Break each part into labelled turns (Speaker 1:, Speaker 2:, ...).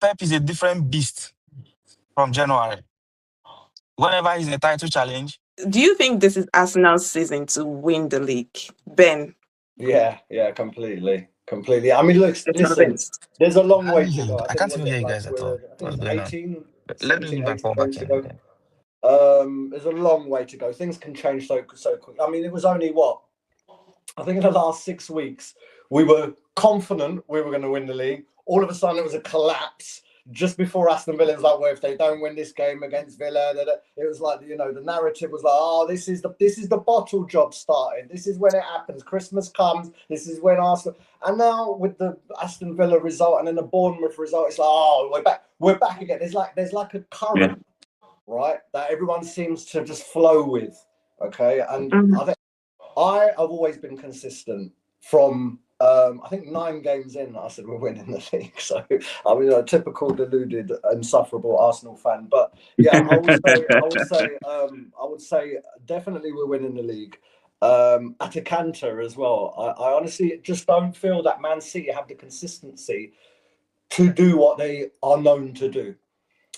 Speaker 1: Pep is a different beast from January. Whenever he's in a title challenge,
Speaker 2: Do you think this is Arsenal's season to win the league, Ben?
Speaker 3: Yeah, completely. I mean, look,
Speaker 2: You're
Speaker 3: listen,
Speaker 2: convinced.
Speaker 3: there's a long
Speaker 1: I
Speaker 3: way
Speaker 1: can't
Speaker 3: to
Speaker 1: hear you.
Speaker 3: go. I
Speaker 1: I
Speaker 3: think
Speaker 1: can't even hear you guys at all.
Speaker 3: I think
Speaker 1: What's
Speaker 3: it's
Speaker 1: going on?
Speaker 3: 18,
Speaker 1: Let me
Speaker 3: 17,
Speaker 1: use my
Speaker 3: 18
Speaker 1: phone back
Speaker 3: games to
Speaker 1: in
Speaker 3: go.
Speaker 1: again.
Speaker 3: There's a long way to go. Things can change so quick. I mean, it was only what? I think in the last 6 weeks, we were confident we were going to win the league. All of a sudden, it was a collapse. Just before Aston Villa was like, well, if they don't win this game against Villa, it was like, the narrative was like, oh, this is the bottle job starting. This is when it happens. Christmas comes. This is when Arsenal. And now with the Aston Villa result and then the Bournemouth result, it's like, oh, we're back again. There's like a current, right, that everyone seems to just flow with. Okay, and I think I have always been consistent from. I think 9 games in, I said we're winning the league. So I mean, a typical deluded, insufferable Arsenal fan. But yeah, I would say definitely we're winning the league. At a canter as well. I honestly just don't feel that Man City have the consistency to do what they are known to do.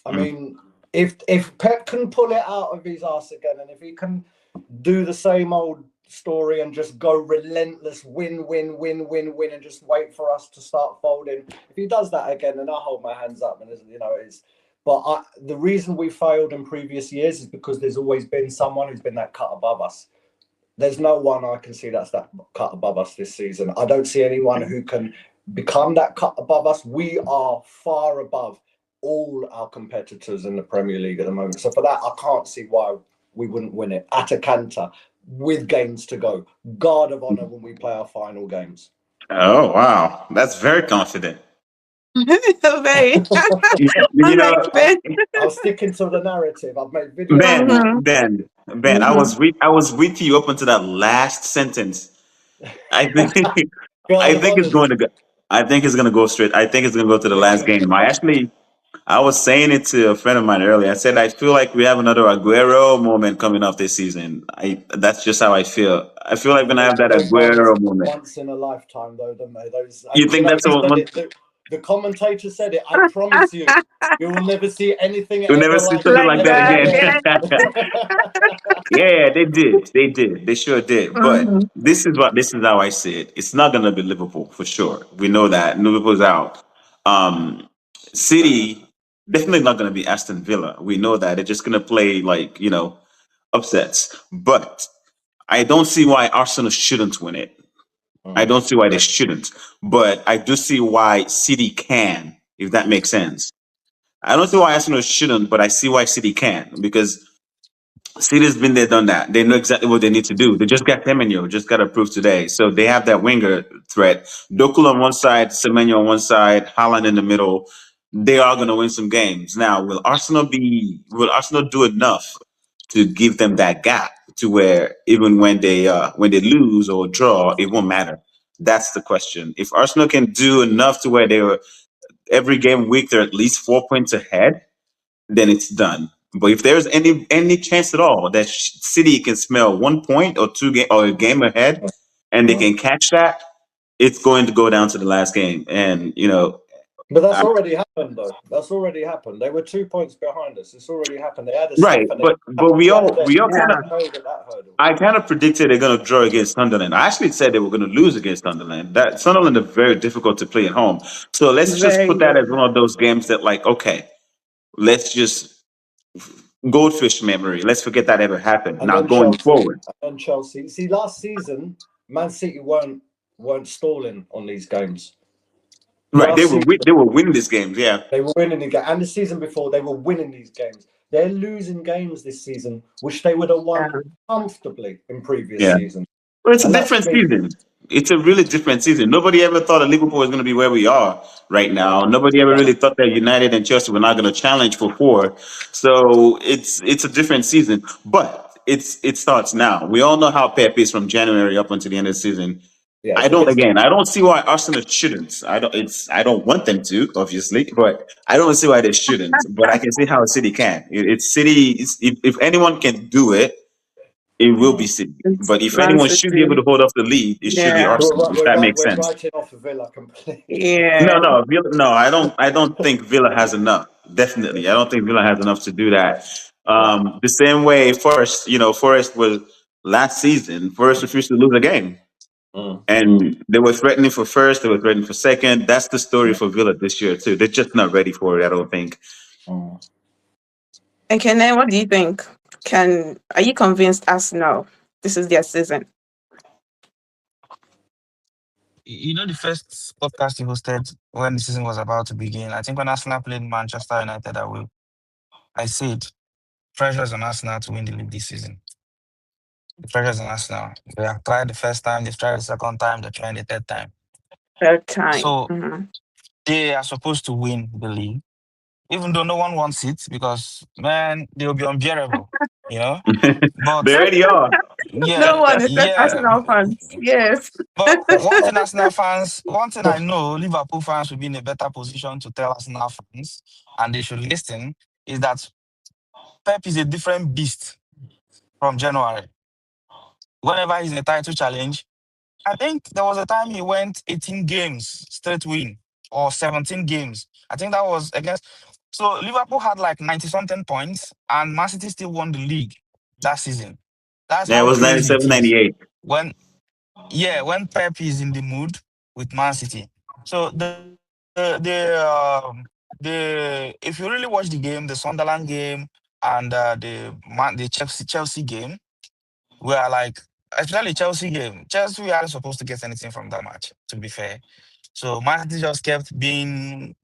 Speaker 3: I mean, if Pep can pull it out of his arse again, and if he can do the same old story and just go relentless, win, and just wait for us to start folding. If he does that again, then I'll hold my hands up. And it's. But the reason we failed in previous years is because there's always been someone who's been that cut above us. There's no one I can see that's that cut above us this season. I don't see anyone who can become that cut above us. We are far above all our competitors in the Premier League at the moment. So for that, I can't see why we wouldn't win it at a canter with games to go. Guard of honor when we play our final games.
Speaker 4: Oh wow, that's very confident.
Speaker 2: Very.
Speaker 4: You know,
Speaker 2: Unlike Ben.
Speaker 3: I'm sticking to the narrative. I've made videos.
Speaker 4: Ben, I was with you up until that last sentence. I think I think it's going to go. I think it's going to go straight. I think it's going to go to the last game. I was saying it to a friend of mine earlier. I said I feel like we have another Aguero moment coming up this season. That's just how I feel. I feel like we're gonna have that Aguero moment.
Speaker 3: Once in a lifetime, though, don't they? Those.
Speaker 4: You think that's what?
Speaker 3: The commentator said it. I promise you, you will never see anything.
Speaker 4: You'll never see something like that again. Yeah, they did. They did. They sure did. But this is how I see it. It's not gonna be Liverpool for sure. We know that Liverpool's out. City definitely not gonna be Aston Villa. We know that they're just gonna play like upsets. But I don't see why Arsenal shouldn't win it. I don't see why they shouldn't, but I do see why City can, if that makes sense. I don't see why Arsenal shouldn't, but I see why City can because City's been there, done that. They know exactly what they need to do. They just got Semenyo, just got approved today, so they have that winger threat. Doku on one side, Semenyo on one side, Haaland in the middle. They are going to win some games. Now, will Arsenal do enough to give them that gap to where even when they lose or draw, it won't matter. That's the question. If Arsenal can do enough to where they were every game week they're at least 4 points ahead, then it's done. But if there's any chance at all that City can smell 1 point or a game ahead, and they can catch that, it's going to go down to the last game. And
Speaker 3: but that's already happened, though. That's already happened. They were 2 points behind us. It's already happened. They had a
Speaker 4: right, but we all kind of. I kind of predicted they're going to draw against Sunderland. I actually said they were going to lose against Sunderland. That Sunderland are very difficult to play at home. So let's just put that as one of those games that, like, okay, let's just goldfish memory. Let's forget that ever happened. And now going forward.
Speaker 3: And Chelsea. See, last season, Man City weren't stalling on these games.
Speaker 4: Right, they were winning these games. Yeah,
Speaker 3: they were winning the game, and the season before they were winning these games. They're losing games this season, which they would have won comfortably in previous seasons.
Speaker 4: Well, it's a different season. It's a really different season. Nobody ever thought that Liverpool was going to be where we are right now. Nobody ever really thought that United and Chelsea were not going to challenge for 4. So it's a different season, but it starts now. We all know how Pep is from January up until the end of the season. Yeah, I don't see why Arsenal shouldn't. I don't want them to, obviously, but I don't see why they shouldn't. But I can see how City can. It's City. If anyone can do it, It will be City.
Speaker 2: It's
Speaker 4: But if
Speaker 2: Man
Speaker 4: anyone should be able
Speaker 2: City.
Speaker 4: to hold off the lead, it should be
Speaker 2: Yeah.
Speaker 4: Arsenal, if that makes
Speaker 3: We're
Speaker 4: sense.
Speaker 3: writing off of Villa completely.
Speaker 2: Yeah.
Speaker 4: No, Villa, no, I don't think Villa has enough. Definitely. I don't think Villa has enough to do that. The same way Forest was last season. Forest refused to lose a game. And they were threatening for first, they were threatening for second. That's the story for Villa this year too. They're just not ready for it, I don't think.
Speaker 2: And Kenan, what do you think? Are you convinced Arsenal this is their season?
Speaker 1: You know, the first podcast you hosted when the season was about to begin, I think when Arsenal played Manchester United away, I said pressure is on Arsenal to win the league this season. The pressure is on Arsenal. They have tried the first time, they've tried the second time, they're trying the third time.
Speaker 2: Third time.
Speaker 1: So they are supposed to win the league, even though no one wants it because, man, they'll be unbearable, you know? But
Speaker 4: They already are.
Speaker 2: No
Speaker 1: yeah,
Speaker 2: one is that
Speaker 1: yeah.
Speaker 2: Arsenal fans. Yes.
Speaker 1: But one thing I know, Liverpool fans will be in a better position to tell Arsenal fans, and they should listen, is that Pep is a different beast from January. Whenever he's in a title challenge, I think there was a time he went 18 games straight win or 17 games. I think that was against. So Liverpool had like 90 something points, and Man City still won the league that season. That's
Speaker 4: Yeah, it
Speaker 1: how
Speaker 4: was
Speaker 1: crazy it
Speaker 4: 97,
Speaker 1: is.
Speaker 4: 98.
Speaker 1: When Pep is in the mood with Man City. So the if you really watch the game, the Sunderland game and the Chelsea game, were like, especially Chelsea game. Chelsea aren't supposed to get anything from that match, to be fair. So Man City just kept being,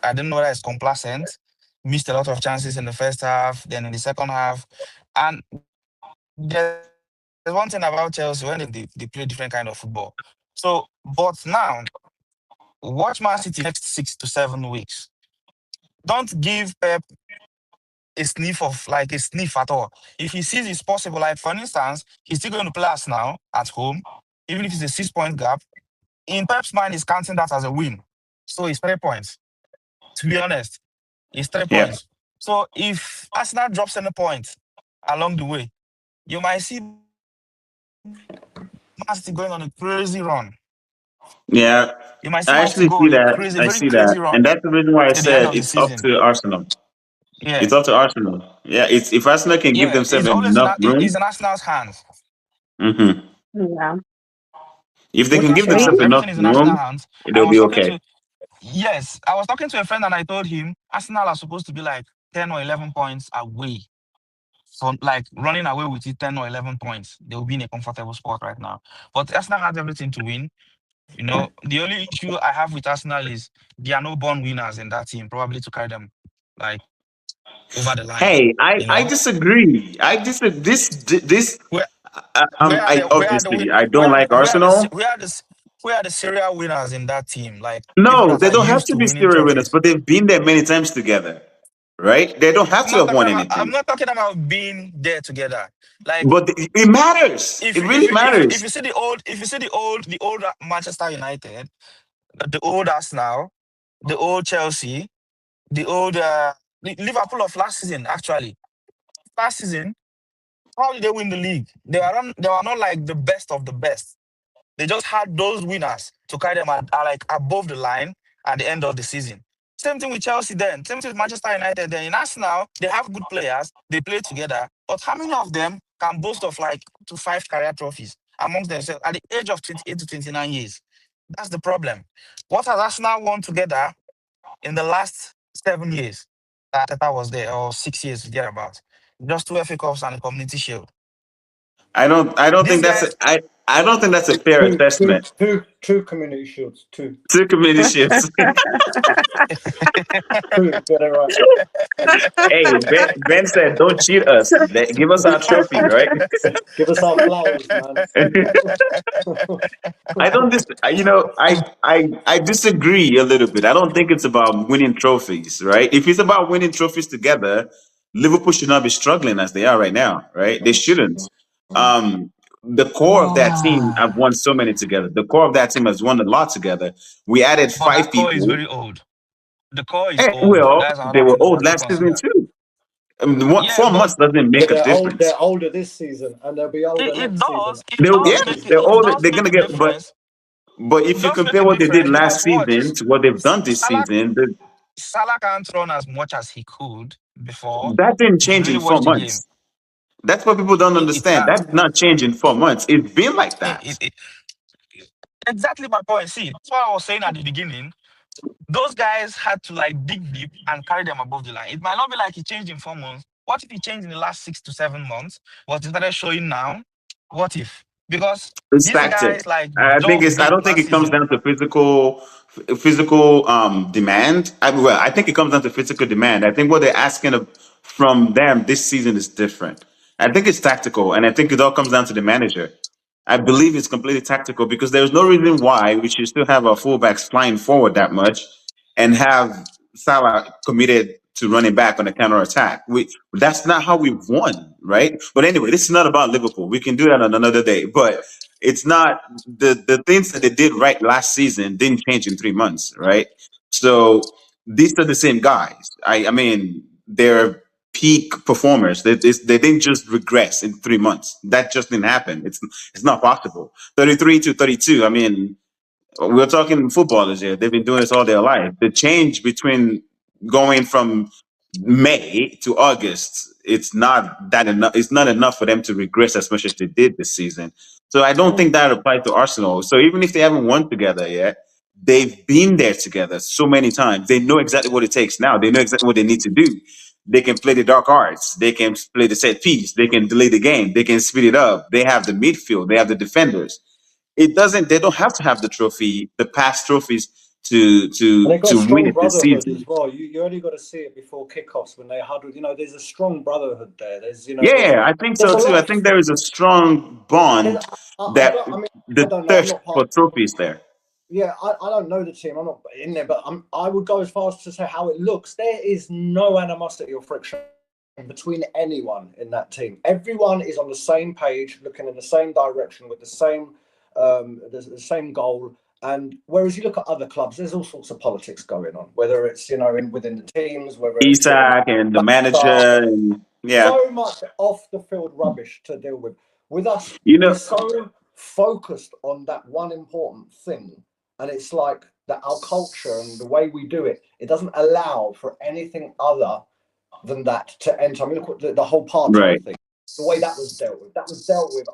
Speaker 1: I don't know whether it's complacent, missed a lot of chances in the first half, then in the second half. And there's one thing about Chelsea when they play different kind of football. So, but now, watch Man City next 6 to 7 weeks. Don't give Pep a sniff at all. If he sees it's possible, like for instance, he's still going to play us now at home, even if it's a 6 point gap. In Pep's mind, he's counting that as a win. So it's 3 points. To be honest, it's three
Speaker 4: Yeah.
Speaker 1: points. So if Arsenal drops any point along the way, you might see Man City going on a crazy run.
Speaker 4: Yeah.
Speaker 1: You might see
Speaker 4: I
Speaker 1: Man City
Speaker 4: actually
Speaker 1: go
Speaker 4: see
Speaker 1: on a
Speaker 4: that.
Speaker 1: crazy,
Speaker 4: I
Speaker 1: very
Speaker 4: see
Speaker 1: crazy
Speaker 4: that. And
Speaker 1: run
Speaker 4: that's the reason why I
Speaker 1: to the end
Speaker 4: said
Speaker 1: of the
Speaker 4: it's up
Speaker 1: season.
Speaker 4: to Arsenal.
Speaker 1: Yeah,
Speaker 4: It's up to Arsenal. Yeah, it's if Arsenal can give
Speaker 1: yeah.
Speaker 4: themselves
Speaker 1: It's always
Speaker 4: enough
Speaker 1: it's
Speaker 4: room.
Speaker 1: in Arsenal's hands.
Speaker 4: hmm
Speaker 2: Yeah.
Speaker 4: If they
Speaker 1: It's
Speaker 4: can give
Speaker 1: national
Speaker 2: Okay.
Speaker 1: hands.
Speaker 4: themselves enough
Speaker 1: Everything is in national
Speaker 4: room,
Speaker 1: hands. I
Speaker 4: they'll
Speaker 1: was
Speaker 4: be
Speaker 1: talking
Speaker 4: okay.
Speaker 1: to Yes, I was talking to a friend and I told him Arsenal are supposed to be like 10 or 11 points away. So like running away with it 10 or 11 points. They will be in a comfortable spot right now. But Arsenal has everything to win. The only issue I have with Arsenal is there are no born winners in that team, probably to carry them like over the line.
Speaker 4: Hey, I,
Speaker 1: You
Speaker 4: I
Speaker 1: know?
Speaker 4: disagree. I disagree. This
Speaker 1: Where where are
Speaker 4: I
Speaker 1: the where are the
Speaker 4: obviously
Speaker 1: wi-
Speaker 4: I don't like Arsenal.
Speaker 1: where are the serial winners in that team? Like people
Speaker 4: No,
Speaker 1: that
Speaker 4: they
Speaker 1: are
Speaker 4: don't have
Speaker 1: used
Speaker 4: to
Speaker 1: to
Speaker 4: be
Speaker 1: winning
Speaker 4: serial winners,
Speaker 1: trophies.
Speaker 4: but they've been there many times together, right? They don't have to have won
Speaker 1: I'm
Speaker 4: anything,
Speaker 1: not talking about being there together. Like
Speaker 4: but it matters.
Speaker 1: if
Speaker 4: It
Speaker 1: you if
Speaker 4: really
Speaker 1: you if you if
Speaker 4: matters.
Speaker 1: you see the old Manchester United, the old Arsenal, the old Chelsea, the old Liverpool of last season. Actually, last season, how did they win the league? They were not like the best of the best. They just had those winners to carry them at like above the line at the end of the season. Same thing with Chelsea then. Same thing with Manchester United then. In Arsenal, they have good players. They play together. But how many of them can boast of like 2 to 5 career trophies amongst themselves at the age of 28 to 29 years? That's the problem. What has Arsenal won together in the last 7 years that Arteta was there, or 6 years, thereabouts? Just 2 FA Cups and a Community Shield.
Speaker 4: I don't
Speaker 1: These
Speaker 4: think
Speaker 1: guys,
Speaker 4: I don't think that's a fair assessment.
Speaker 3: Two community shields. Two.
Speaker 4: Two community shifts.
Speaker 3: Two. Get it right.
Speaker 4: Hey, Ben said, "Don't cheat us. Give us our trophy, right?"
Speaker 3: Give us our flowers, man.
Speaker 4: I don't dis- I- you know I disagree a little bit. I don't think it's about winning trophies, right? If it's about winning trophies together, Liverpool should not be struggling as they are right now, right? They shouldn't. Um, the core of that team have won so many together. The core of that team has won a lot together. We added
Speaker 1: but that
Speaker 4: five
Speaker 1: core is
Speaker 4: people.
Speaker 1: very old. The core is old.
Speaker 4: Well,
Speaker 1: That's
Speaker 4: they
Speaker 1: another
Speaker 4: were
Speaker 1: thing to
Speaker 4: old
Speaker 1: also
Speaker 4: last season
Speaker 1: consider.
Speaker 4: too.
Speaker 1: Yeah,
Speaker 4: 4 months doesn't make
Speaker 3: But
Speaker 4: a
Speaker 3: they're old.
Speaker 4: difference.
Speaker 3: They're older this season, and they'll be older
Speaker 1: it
Speaker 3: next season.
Speaker 1: does.
Speaker 4: Yeah, they're
Speaker 1: It
Speaker 4: older.
Speaker 1: does
Speaker 4: They're
Speaker 1: make
Speaker 4: gonna
Speaker 1: a
Speaker 4: get,
Speaker 1: difference.
Speaker 4: but
Speaker 1: It
Speaker 4: if you
Speaker 1: does make
Speaker 4: compare
Speaker 1: a
Speaker 4: what they did
Speaker 1: difference
Speaker 4: last
Speaker 1: because what
Speaker 4: season to what they've done this
Speaker 1: Salah
Speaker 4: season,
Speaker 1: Salah can't run as much as he could before.
Speaker 4: that didn't
Speaker 1: If you
Speaker 4: change
Speaker 1: really
Speaker 4: in
Speaker 1: watch
Speaker 4: four
Speaker 1: the game,
Speaker 4: months. That's what people don't
Speaker 1: it
Speaker 4: understand.
Speaker 1: can't.
Speaker 4: That did not change in 4 months. It's been like
Speaker 1: It,
Speaker 4: that.
Speaker 1: it, it- exactly my point. See, that's what I was saying at the beginning. Those guys had to like dig deep and carry them above the line. It might not be like it changed in 4 months. What if it changed in the last 6 to 7 months? What it started showing now? What if? Because
Speaker 4: It's
Speaker 1: these
Speaker 4: tactic.
Speaker 1: guys like
Speaker 4: I think
Speaker 1: dug
Speaker 4: it's. I
Speaker 1: deep
Speaker 4: don't think
Speaker 1: last
Speaker 4: it comes
Speaker 1: season.
Speaker 4: down to physical demand. I think it comes down to physical demand. I think what they're asking from them this season is different. I think it's tactical, and I think it all comes down to the manager. I believe it's completely tactical because there's no reason why we should still have our fullbacks flying forward that much and have Salah committed to running back on the counter attack. That's not how we've won, right? But anyway, this is not about Liverpool. We can do that on another day. But it's not the things that they did right last season didn't change in 3 months, right? So these are the same guys. I mean, they're peak performers. They didn't just regress in 3 months. That just didn't happen. It's not possible. 33 to 32. I mean, we're talking footballers here. They've been doing this all their life. The change between going from May to August, it's not that enough. It's not enough for them to regress as much as they did this season. So I don't think that applies to Arsenal. So even if they haven't won together yet, they've been there together so many times. They know exactly what it takes now. They know exactly what they need to do. They can play the dark arts. They can play the set piece. They can delay the game. They can speed it up. They have the midfield. They have the defenders. They don't have to have the trophy, the past trophies to
Speaker 3: And
Speaker 4: to
Speaker 3: they've got a
Speaker 4: to win
Speaker 3: strong
Speaker 4: it this
Speaker 3: brotherhood as
Speaker 4: season.
Speaker 3: well. You only got to see it before kickoffs when they huddle. There's a strong brotherhood there.
Speaker 4: Yeah, I think
Speaker 3: There's
Speaker 4: so
Speaker 3: a
Speaker 4: too.
Speaker 3: lot
Speaker 4: I
Speaker 3: of.
Speaker 4: think there is a strong bond
Speaker 3: I
Speaker 4: that
Speaker 3: don't. I mean, I
Speaker 4: the
Speaker 3: don't know. I'm
Speaker 4: thirst
Speaker 3: not part.
Speaker 4: for trophies there.
Speaker 3: Yeah, I don't know the team. I'm not in there, but I would go as far as to say how it looks. There is no animosity or friction between anyone in that team. Everyone is on the same page, looking in the same direction with the same goal. And whereas you look at other clubs, there's all sorts of politics going on. Whether it's within the teams, whether it's
Speaker 4: Isak and the
Speaker 3: staff,
Speaker 4: manager, and yeah,
Speaker 3: so much off the field rubbish to deal with. With us,
Speaker 4: you
Speaker 3: we're
Speaker 4: know,
Speaker 3: so focused on that one important thing, and it's like that our culture and the way we do it, it doesn't allow for anything other than that to enter. I mean, look at the whole
Speaker 4: right,
Speaker 3: part-time thing, the way that was dealt with. That was dealt with.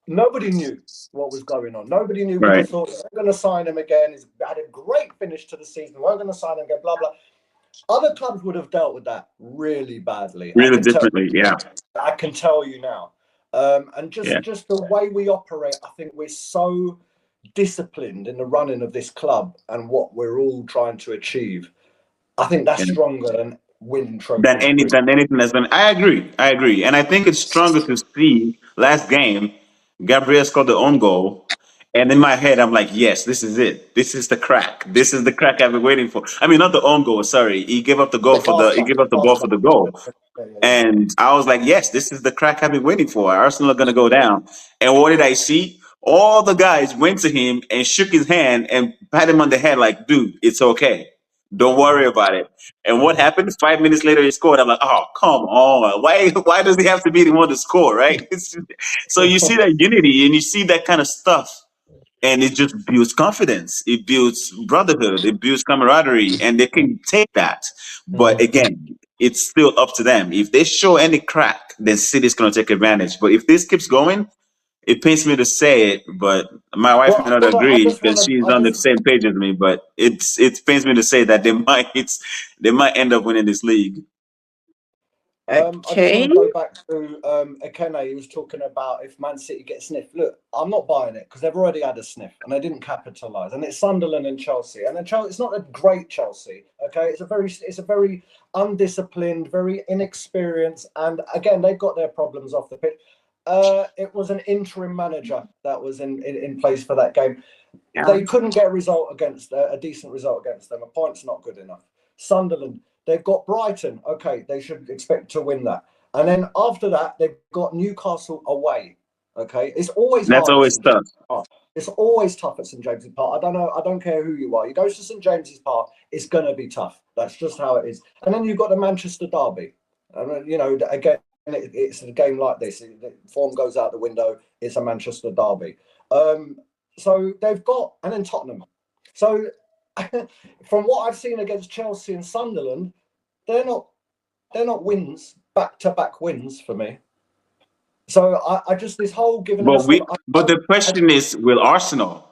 Speaker 3: Nobody knew what was going on. Nobody knew. We
Speaker 4: right,
Speaker 3: just thought we're going to sign him again. He's had a great finish to the season. We're going to sign him again. Blah blah. Other clubs would have dealt with that really badly.
Speaker 4: really differently. Yeah,
Speaker 3: I can tell you now. And
Speaker 4: yeah,
Speaker 3: just the way we operate, I think we're so disciplined in the running of this club and what we're all trying to achieve. I think that's
Speaker 4: yeah.
Speaker 3: stronger than winning
Speaker 4: Than
Speaker 3: trophies.
Speaker 4: anything that's been. I agree, and I think it's stronger to see last game. Gabriel scored the own goal, and in my head, I'm like, yes, this is it. This is the crack. This is the crack I've been waiting for. I mean, not the own goal. Sorry, he gave up the goal
Speaker 3: The
Speaker 4: for the.
Speaker 3: fast
Speaker 4: He
Speaker 3: track,
Speaker 4: gave up the ball
Speaker 3: fast
Speaker 4: for
Speaker 3: track.
Speaker 4: the goal.
Speaker 3: Yeah.
Speaker 4: And I was like, yes, this is the crack I've been waiting for. Arsenal are going to go down. And what did I see? All the guys went to him and shook his hand and pat him on the head like, dude, it's okay. Don't worry about it. And what happened? 5 minutes later, he scored. I'm like, oh, come on. Why does he have to be the one to score, right? So you see that unity and you see that kind of stuff. And it just builds confidence. It builds brotherhood. It builds camaraderie, and they can take that. But again, it's still up to them. If they show any crack, then City's going to take advantage. But if this keeps going, it pains me to say it, but my wife may
Speaker 3: Well,
Speaker 4: not
Speaker 3: I
Speaker 4: agree
Speaker 3: just
Speaker 4: because
Speaker 3: want to.
Speaker 4: she's
Speaker 3: I
Speaker 4: on the
Speaker 3: just.
Speaker 4: same page as me. But it pains me to say that they might end up winning this league.
Speaker 3: I just want
Speaker 2: Okay.
Speaker 3: to go back to Ekene. He was talking about if Man City get sniffed. Look, I'm not buying it because they've already had a sniff and they didn't capitalise. And it's Sunderland and Chelsea, and then Chelsea. It's not a great Chelsea. Okay, it's a very undisciplined, very inexperienced, and again they've got their problems off the pitch. It was an interim manager that was in place for that game.
Speaker 2: Yeah.
Speaker 3: They couldn't get a decent result against them. A point's not good enough. Sunderland, they've got Brighton. Okay, they should expect to win that. And then after that, they've got Newcastle away. Okay, it's always
Speaker 4: That's
Speaker 3: hard at
Speaker 4: always
Speaker 3: St
Speaker 4: tough.
Speaker 3: James's Park. It's always tough at St James's Park. I don't know. I don't care who you are. You go to St James's Park, it's gonna be tough. That's just how it is. And then you've got the Manchester derby. And again, it's a game like this. Form goes out the window. It's a Manchester derby. So they've got, and then Tottenham. So from what I've seen against Chelsea and Sunderland, they're not wins, back-to-back wins for me. So I just, this whole giving them
Speaker 4: But the question is, will Arsenal?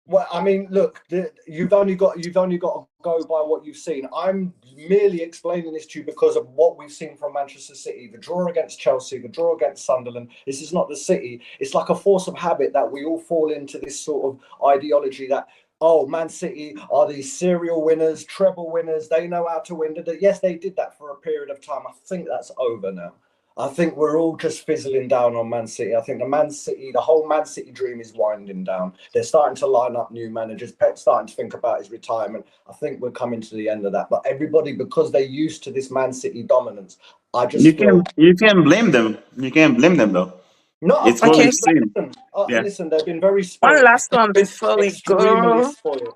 Speaker 3: Well, I mean, look, you've only got to go by what you've seen. I'm merely explaining this to you because of what we've seen from Manchester City. The draw against Chelsea, the draw against Sunderland. This is not the City. It's like a force of habit that we all fall into this sort of ideology that, oh, Man City are these serial winners, treble winners. They know how to win. Yes, they did that for a period of time. I think that's over now. I think we're all just fizzling down on Man City. I think the whole Man City dream is winding down. They're starting to line up new managers. Pep's starting to think about his retirement. I think we're coming to the end of that. But everybody, because they're used to this Man City dominance, I just
Speaker 4: you can't blame them. You can't blame them though.
Speaker 3: No,
Speaker 4: It's what
Speaker 2: Okay.
Speaker 4: we've seen. Yeah.
Speaker 3: Listen, they've been very
Speaker 2: One
Speaker 3: spoiled.
Speaker 2: last one before we
Speaker 3: Extremely
Speaker 2: go.
Speaker 3: spoiled.